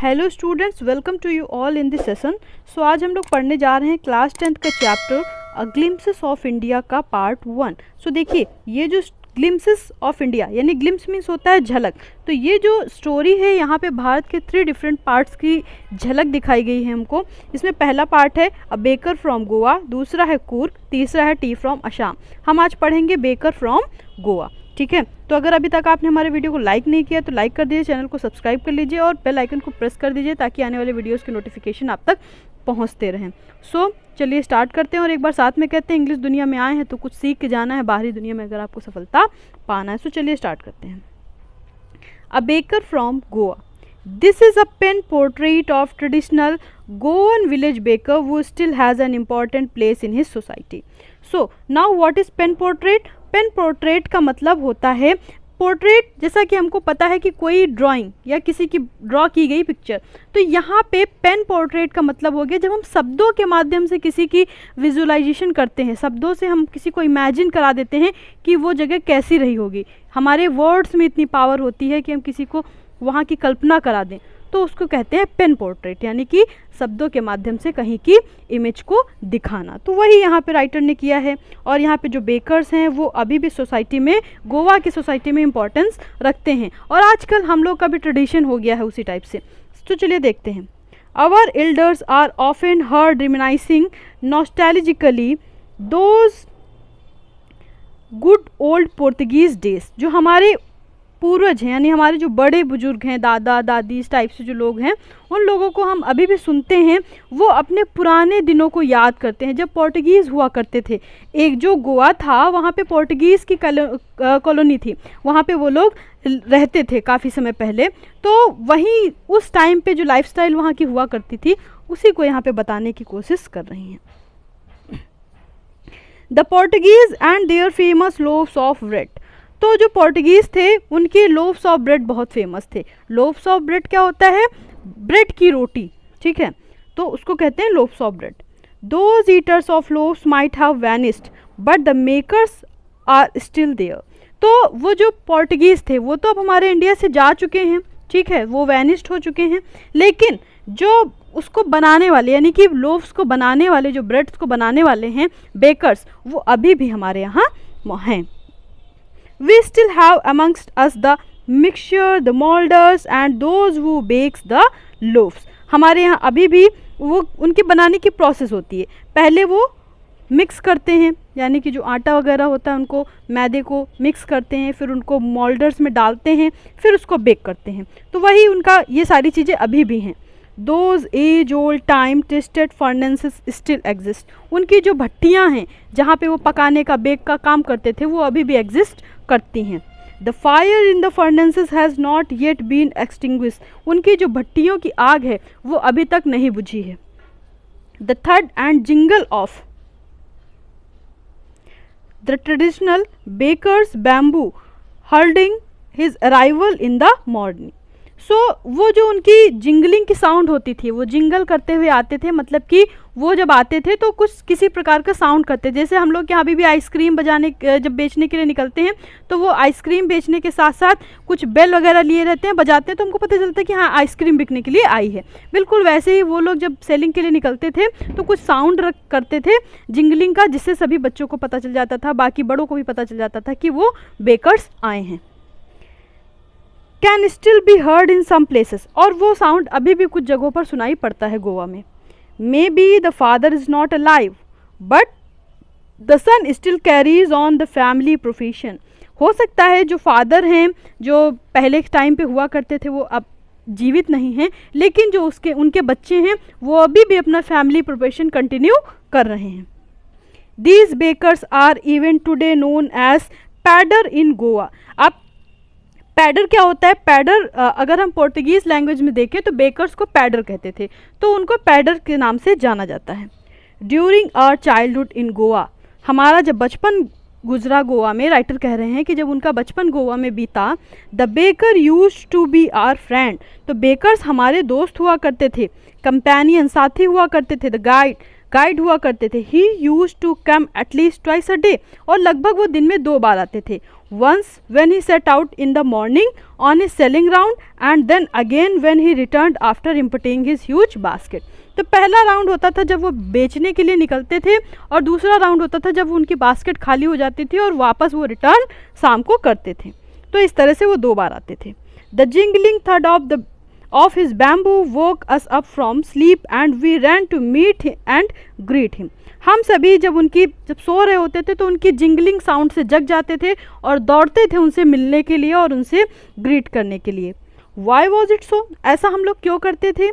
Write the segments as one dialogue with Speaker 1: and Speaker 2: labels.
Speaker 1: Hello students, welcome to you all in this session. So आज हम लोग पढ़ने जा रहे हैं क्लास 10th का chapter a glimpses of India का पार्ट 1। सो देखिए, ये जो ग्लिम्प्सेस ऑफ इंडिया यानी ग्लिम्प्स मीन्स होता है झलक। तो ये जो स्टोरी है यहाँ पे भारत के 3 डिफरेंट पार्ट्स की झलक दिखाई गई है हमको। इसमें पहला पार्ट है अ बेकर फ्रॉम गोवा, दूसरा है कूर्ग, तीसरा है टी फ्रॉम असम। हम आज पढ़ेंगे बेकर फ्रॉम गोवा, ठीक है। तो अगर अभी तक आपने हमारे वीडियो को लाइक नहीं किया तो लाइक कर दीजिए, चैनल को सब्सक्राइब कर लीजिए और बेल आइकन को प्रेस कर दीजिए ताकि आने वाले वीडियोस के नोटिफिकेशन आप तक पहुंचते रहें। सो चलिए स्टार्ट करते हैं और एक बार साथ में कहते हैं, इंग्लिश दुनिया में आए हैं तो कुछ सीख के जाना है बाहरी दुनिया में अगर आपको सफलता पाना है। सो चलिए स्टार्ट करते हैं। A baker from Goa, this is a pen portrait of traditional Goan village baker who still has an important place in his society. So now what is pen portrait? Pen portrait का मतलब होता है पोर्ट्रेट, जैसा कि हमको पता है कि कोई ड्राइंग या किसी की ड्रॉ की गई पिक्चर। तो यहाँ पे पेन पोर्ट्रेट का मतलब हो गया जब हम शब्दों के माध्यम से किसी की विजुअलाइजेशन करते हैं, शब्दों से हम किसी को इमेजिन करा देते हैं कि वो जगह कैसी रही होगी। हमारे वर्ड्स में इतनी पावर होती है कि हम किसी को वहाँ की कल्पना करा दें, तो उसको कहते हैं पेन पोर्ट्रेट, यानी कि शब्दों के माध्यम से कहीं की इमेज को दिखाना। तो वही यहाँ पे राइटर ने किया है। और यहाँ पे जो बेकर्स हैं वो अभी भी सोसाइटी में, गोवा की सोसाइटी में इम्पोर्टेंस रखते हैं और आजकल हम लोग का भी ट्रेडिशन हो गया है उसी टाइप से। तो चलिए देखते हैं। Our elders are often heard reminiscing nostalgically those good old Portuguese days. जो हमारे पूर्वज हैं यानी हमारे जो बड़े बुजुर्ग हैं, दादा दादी इस टाइप से जो लोग हैं, उन लोगों को हम अभी भी सुनते हैं। वो अपने पुराने दिनों को याद करते हैं जब पोर्टुगीज़ हुआ करते थे। एक जो गोवा था वहाँ पे पोर्टुगीज़ की कॉलोनी थी, वहाँ पे वो लोग रहते थे काफ़ी समय पहले। तो वहीं उस टाइम पे जो लाइफस्टाइल वहाँ की हुआ करती थी उसी को यहाँ पे बताने की कोशिश कर रही हैं। The Portuguese and their famous loaves of bread. तो जो पोर्टुगीज़ थे उनके लोव्स ऑफ ब्रेड बहुत फेमस थे। लोव्स ऑफ ब्रेड क्या होता है? ब्रेड की रोटी, ठीक है, तो उसको कहते हैं loaves of bread. Those eaters of loaves might have vanished but the makers are still there. तो वो जो पोर्टुगीज़ थे वो तो अब हमारे इंडिया से जा चुके हैं, ठीक है, वो वैनिस्ड हो चुके हैं, लेकिन जो उसको बनाने वाले यानी कि लोव्स को बनाने वाले, जो ब्रेड्स को बनाने वाले हैं बेकर्स, वो अभी भी हमारे यहाँ हैं। We still have amongst us the mixture, the molders and those who bakes the loaves. हमारे यहाँ अभी भी वो उनके बनाने की प्रोसेस होती है। पहले वो मिक्स करते हैं यानी कि जो आटा वगैरह होता है उनको, मैदे को मिक्स करते हैं, फिर उनको मोल्डर्स में डालते हैं, फिर उसको बेक करते हैं। तो वही उनका ये सारी चीज़ें अभी भी हैं। Those age old time tested furnaces still exist. उनकी जो भट्टियाँ हैं जहाँ पे वो पकाने का, बेक का काम करते थे, वो अभी भी एग्जिस्ट करती हैं। The fire in the furnaces has not yet been extinguished. उनकी जो भट्टियों की आग है वो अभी तक नहीं बुझी है। The thud and jingle of the traditional baker's bamboo heralding his arrival in the morning. सो वो जो उनकी जिंगलिंग की साउंड होती थी, वो जिंगल करते हुए आते थे, मतलब कि वो जब आते थे तो कुछ किसी प्रकार का साउंड करते, जैसे हम लोग यहाँ अभी भी आइसक्रीम बजाने जब बेचने के लिए निकलते हैं तो वो आइसक्रीम बेचने के साथ साथ कुछ बेल वगैरह लिए रहते हैं, बजाते हैं, तो हमको पता चलता है कि हाँ आइसक्रीम बिकने के लिए आई है। बिल्कुल वैसे ही वो लोग जब सेलिंग के लिए निकलते थे तो कुछ साउंड करते थे जिंगलिंग का, जिससे सभी बच्चों को पता चल जाता था, बाकी बड़ों को भी पता चल जाता था कि वो बेकर्स आए हैं। Can still be heard in some places, और वो साउंड अभी भी कुछ जगहों पर सुनाई पड़ता है गोवा में। Maybe the father is not alive but the son still carries on the family profession. हो सकता है जो फादर हैं, जो पहले टाइम पे हुआ करते थे, वो अब जीवित नहीं हैं, लेकिन जो उनके बच्चे हैं वो अभी भी अपना फैमिली प्रोफेशन कंटिन्यू कर रहे हैं। These bakers are even today known as pader in Goa. अब पैडर क्या होता है? पैडर अगर हम पोर्टुगीज़ लैंग्वेज में देखें तो बेकर्स को पैडर कहते थे, तो उनको पैडर के नाम से जाना जाता है। During our childhood in Goa, हमारा जब बचपन गुजरा गोवा में, राइटर कह रहे हैं कि जब उनका बचपन गोवा में बीता, the baker used to be our friend. तो बेकर्स हमारे दोस्त हुआ करते थे, कंपेनियन साथी हुआ करते थे, द गाइड हुआ करते थे। He used to come at least twice a day, और लगभग वो दिन में 2 बार आते थे। once when he set out in the morning on his selling round and then again when he returned after emptying his huge basket. तो पहला round होता था जब वो बेचने के लिए निकलते थे और दूसरा राउंड होता था जब उनकी बास्केट खाली हो जाती थी और वापस वो रिटर्न शाम को करते थे. तो इस तरह से वो 2 बार आते थे. The jingling third of his bamboo woke us up from sleep and we ran to meet him and greet him. हम सभी जब सो रहे होते थे तो उनकी जिंगलिंग साउंड से जग जाते थे और दौड़ते थे उनसे मिलने के लिए और उनसे ग्रीट करने के लिए. Why was it so? ऐसा हम लोग क्यों करते थे?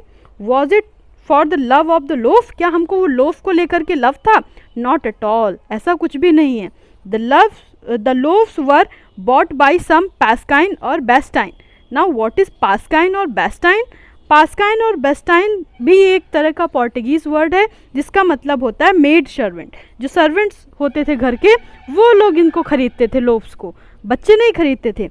Speaker 1: Was it for the love of the loaf? क्या हमको वो लोफ को लेकर के लव था? Not at all. ऐसा कुछ भी नहीं है. The loaves were bought by some Pasquine or Bastine. Now what is Pasquine और Bastine? पास्काइन और बेस्टाइन भी एक तरह का पोर्टुगीज़ वर्ड है जिसका मतलब होता है मेड सर्वेंट. जो सर्वेंट्स होते थे घर के वो लोग इनको खरीदते थे, लोफ्स को, बच्चे नहीं खरीदते थे.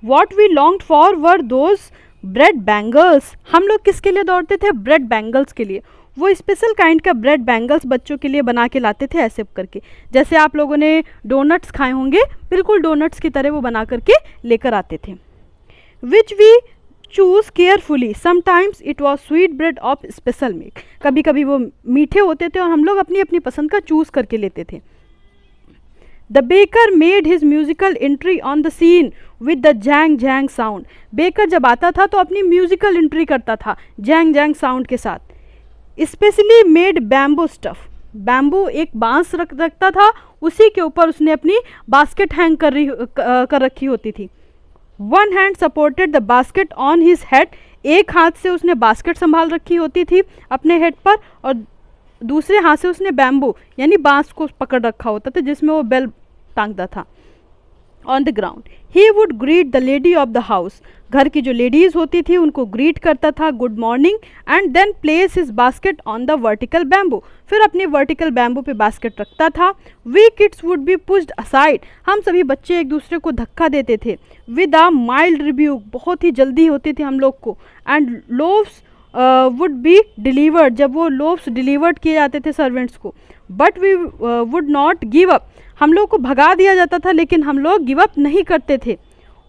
Speaker 1: What we longed for were those bread bangles. हम लोग किसके लिए दौड़ते थे? ब्रेड बैंगल्स के लिए. वो स्पेशल काइंड का ब्रेड बैंगल्स बच्चों के लिए बना के लाते थे ऐसे करके, जैसे आप लोगों ने डोनट्स खाए होंगे, बिल्कुल डोनट्स की तरह वो बना करके लेकर आते थे. Which we choose carefully. Sometimes it was sweet bread of special make. कभी कभी वो मीठे होते थे और हम लोग अपनी अपनी पसंद का चूज़ करके लेते थे. The baker made his musical entry on the scene with the jang jang sound. Baker जब आता था तो अपनी म्यूजिकल एंट्री करता था जैंग जैंग साउंड के साथ. Specially made bamboo stuff. Bamboo एक बांस रखता था, उसी के ऊपर उसने अपनी बास्केट हैंग कर रखी होती थी. One hand supported the basket on his head. एक हाथ से उसने बास्केट संभाल रखी होती थी अपने हेड पर और दूसरे हाथ से उसने बैम्बू यानी बांस को पकड़ रखा होता था जिसमें वो बेल टांगता था. On the ground he would greet the lady of the house. घर की जो लेडीज़ होती थी उनको ग्रीट करता था good morning and then place his basket on the vertical bamboo. फिर अपनी वर्टिकल बैम्बू पे बास्केट रखता था. We kids would be pushed aside. हम सभी बच्चे एक दूसरे को धक्का देते थे. With a mild rebuke. बहुत ही जल्दी होती थी हम लोग को. And loaves would be delivered. जब वो लोव्स डिलीवर्ड किए जाते थे सर्वेंट्स को. But we would not give up. हम लोग को भगा दिया जाता था लेकिन हम लोग गिव अप नहीं करते थे.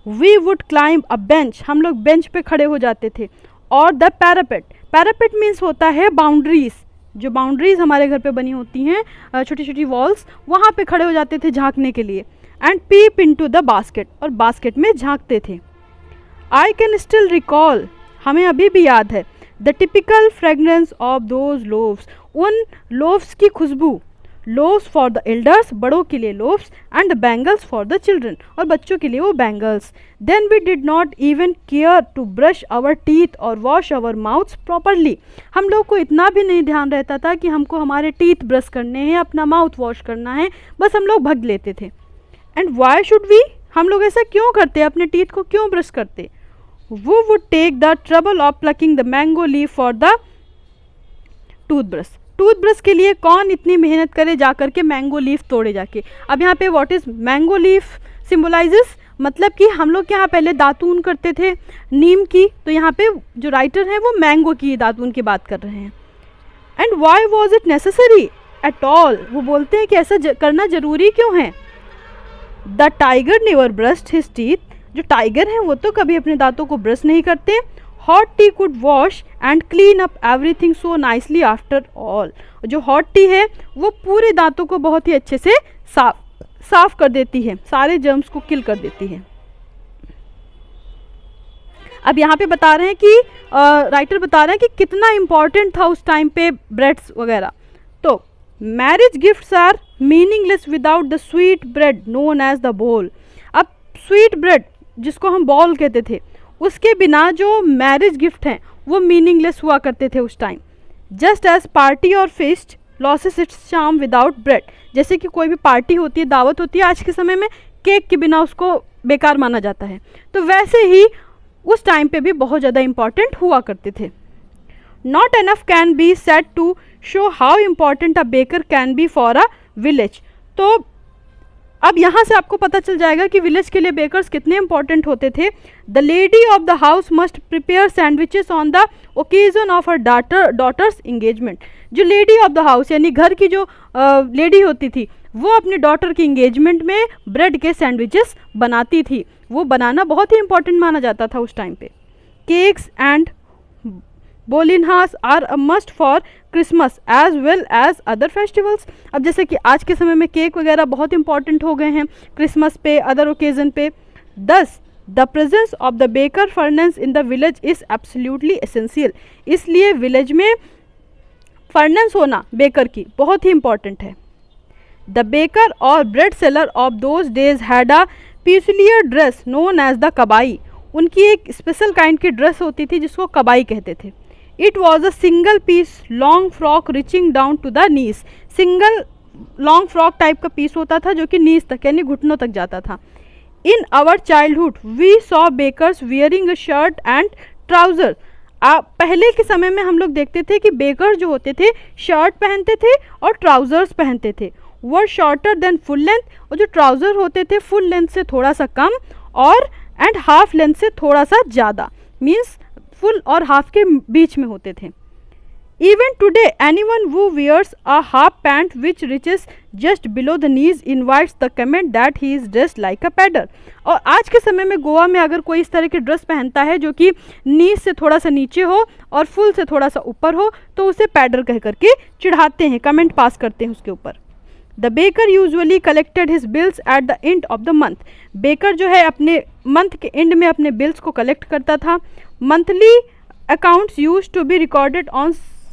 Speaker 1: We would climb a bench. हम लोग बेंच पे खड़े हो जाते थे. और द पैरापेट. पैरापेट मीन्स होता है बाउंड्रीज. जो बाउंड्रीज हमारे घर पे बनी होती हैं छोटी छोटी वॉल्स, वहाँ पे खड़े हो जाते थे झांकने के लिए. And peep into the basket. और बास्केट में झांकते थे. I can still recall. हमें अभी भी याद है the typical fragrance of those loaves. उन लोव्स की खुशबू. Loaves for the elders. बड़ों के लिए loaves and the bangles for the children. और बच्चों के लिए वो bangles. Then we did not even care to brush our teeth और वॉश आवर माउथ्स प्रॉपरली. हम लोग को इतना भी नहीं ध्यान रहता था कि हमको हमारे टीथ ब्रश करने हैं, अपना माउथ वॉश करना है, बस हम लोग भग लेते थे. And why should we. हम लोग ऐसा क्यों करते, अपने टीथ को क्यों ब्रश करते? वो would take the trouble of plucking the mango leaf for the toothbrush. Toothbrush के लिए कौन इतनी मेहनत करे जा करके मैंगो लीफ तोड़े जाके. अब यहाँ पे व्हाट इज मैंगो लीफ सिम्बोलाइजेस, मतलब कि हम लोग यहाँ पहले दातून करते थे नीम की, तो यहाँ पे जो राइटर हैं वो मैंगो की दातून की बात कर रहे हैं. And why was it necessary at all. वो बोलते हैं कि ऐसा करना जरूरी क्यों है. The tiger never brushed his teeth. जो टाइगर हैं वो तो कभी अपने दांतों को ब्रश नहीं करते. Hot T could wash and clean up everything so nicely after all. जो हॉट टी है वो पूरे दांतों को बहुत ही अच्छे से साफ कर देती है, सारे जर्म्स को किल कर देती है. अब यहाँ पे बता रहे हैं कि राइटर बता रहे हैं कि कितना इम्पॉर्टेंट था उस टाइम पे ब्रेड्स वगैरह. तो marriage gifts are meaningless without the sweet bread known as the bol. अब स्वीट ब्रेड जिसको हम बॉल कहते थे, उसके बिना जो मैरिज गिफ्ट हैं वो मीनिंगलेस हुआ करते थे उस टाइम. जस्ट एज पार्टी और fest losses it's charm without bread. जैसे कि कोई भी पार्टी होती है, दावत होती है, आज के समय में केक के बिना उसको बेकार माना जाता है, तो वैसे ही उस टाइम पे भी बहुत ज़्यादा इम्पॉर्टेंट हुआ करते थे. Not enough can be said to show how important a baker can be for a village. तो अब यहाँ से आपको पता चल जाएगा कि विलेज के लिए बेकर्स कितने इंपॉर्टेंट होते थे. The lady of the house must prepare sandwiches on the occasion of her daughter's engagement. जो लेडी ऑफ द हाउस यानी घर की जो लेडी होती थी वो अपनी डॉटर की इंगेजमेंट में ब्रेड के सैंडविचेस बनाती थी। वो बनाना बहुत ही इंपॉर्टेंट माना जाता था उस टाइम पे। Cakes and bolinhas are a must for Christmas as well as other festivals. अब जैसे कि आज के समय में केक वगैरह बहुत इंपॉर्टेंट हो गए हैं क्रिसमस पे, अदर ओकेजन पे। Thus the presence of the baker furnace in the village is absolutely essential. इसलिए विलेज में फर्नेस होना बेकर की बहुत ही इंपॉर्टेंट है। द बेकर और bread seller of those days had a peculiar dress known as the kabai. उनकी एक स्पेशल काइंड की ड्रेस होती थी जिसको कबाई कहते थे। It was a single piece long frock reaching down to the knees. Single long frock type का पीस होता था जो कि नीज तक यानी घुटनों तक जाता था। In our childhood we saw bakers wearing a shirt and trouser. पहले के समय में हम लोग देखते थे कि बेकर जो होते थे शर्ट पहनते थे और ट्राउजर्स पहनते थे। वर शॉर्टर देन फुल लेंथ, और जो ट्राउजर होते थे फुल लेंथ से थोड़ा सा कम और एंड हाफ लेंथ से थोड़ा सा ज़्यादा, मीन्स फुल और हाफ के बीच में होते थे। Even today anyone who wears a half pant which reaches just below the knees invites the comment that he is dressed like a pedder। और आज के समय में गोवा में अगर कोई इस तरह की ड्रेस पहनता है जो कि नीज से थोड़ा सा नीचे हो और फुल से थोड़ा सा ऊपर हो तो उसे पैडर कह करके चिढ़ाते हैं, कमेंट पास करते हैं उसके ऊपर। The baker usually collected his bills at the end of the month. Baker जो है अपने मंथ के एंड में अपने बिल्स को कलेक्ट करता था। Monthly accounts use to be recorded on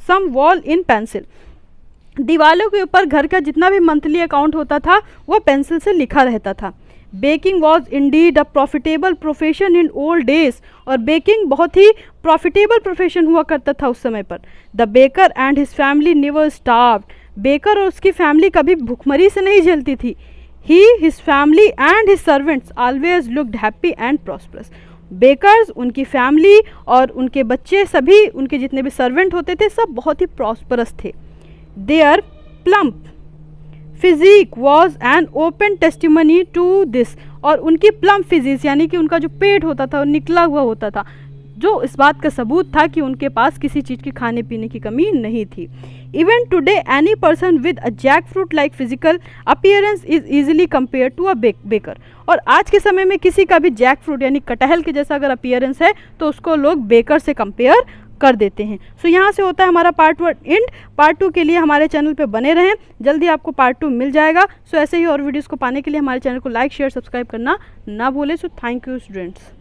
Speaker 1: some wall in pencil. दीवालों के ऊपर घर का जितना भी मंथली अकाउंट होता था वो पेंसिल से लिखा रहता था। Baking was indeed a profitable profession in old days. और बेकिंग बहुत ही प्रॉफिटेबल प्रोफेशन हुआ करता था उस समय पर। The baker and his family never starved. Baker और उसकी फैमिली कभी भूखमरी से नहीं झेलती थी। He, his family and his servants always looked happy and prosperous. Bakers, उनकी फैमिली और उनके बच्चे, सभी उनके जितने भी सर्वेंट होते थे सब बहुत ही प्रॉस्परस थे। Their plump physique was an open testimony to this. और उनकी प्लम्प फिजिक्स यानी कि उनका जो पेट होता था वो निकला हुआ होता था, जो इस बात का सबूत था कि उनके पास किसी चीज़ की खाने पीने की कमी नहीं थी। Even today any person with a jackfruit like physical appearance is easily compare to a baker. और आज के समय में किसी का भी जैक फ्रूट यानी कटहल के जैसा अगर अपीयरेंस है तो उसको लोग बेकर से कंपेयर कर देते हैं। सो यहाँ से होता है हमारा पार्ट 1 एंड। पार्ट 2 के लिए हमारे चैनल पे बने रहें, जल्दी आपको पार्ट 2 मिल जाएगा। सो ऐसे ही और वीडियोस को पाने के लिए हमारे चैनल को लाइक शेयर सब्सक्राइब करना ना भूलें। So thank you students.